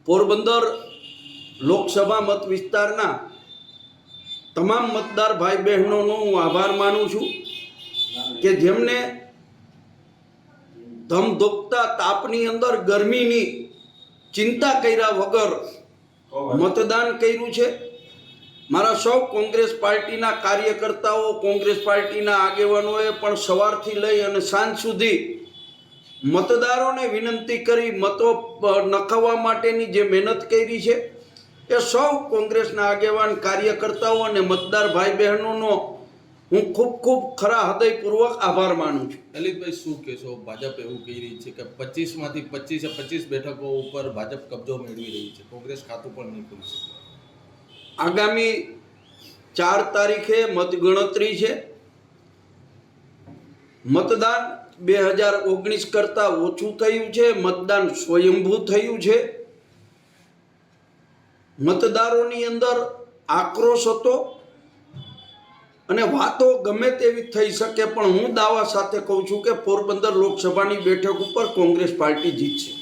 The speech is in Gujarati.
પોરબંદર લોકસભા મત વિસ્તારના તમામ મતદાર ભાઈ બહેનોનો હું આભાર માનું છું કે જેમને ધમધોકતા તાપની અંદર ગરમીની ચિંતા કર્યા વગર મતદાન કર્યું છે। મારા સૌ કોંગ્રેસ પાર્ટીના કાર્યકર્તાઓ, કોંગ્રેસ પાર્ટીના આગેવાનોએ પણ સવારથી લઈ અને સાંજ સુધી મતદારોને વિનંતી કરી મતો નખાવવા માટેની જે મહેનત કરી છે એ સૌ કોંગ્રેસના આગેવાન કાર્યકર્તાઓ અને મતદાર ભાઈ બહેનોનો હું ખૂબ ખૂબ ખરા હૃદયપૂર્વક આભાર માનું છું। લલિતભાઈ, શું કહેશો? ભાજપ એવું કહી રહી છે કે 25માંથી 25 બેઠકો ઉપર ભાજપ કબજો મેળવી રહી છે, કોંગ્રેસ ખાતું પણ નહીં ખુલી શકે। આગામી 4 તારીખે મતગણતરી છે। મતદાન 2019 કરતાં ઓછું થયું છે। મતદાન સ્વયંભૂ થયું છે। મતદારોની અંદર આક્રોશ હતો અને વાતો ગમે તેવી થઈ શકે, પણ હું દાવા સાથે કહું છું કે પોરબંદર લોકસભાની બેઠક ઉપર કોંગ્રેસ પાર્ટી જીતશે।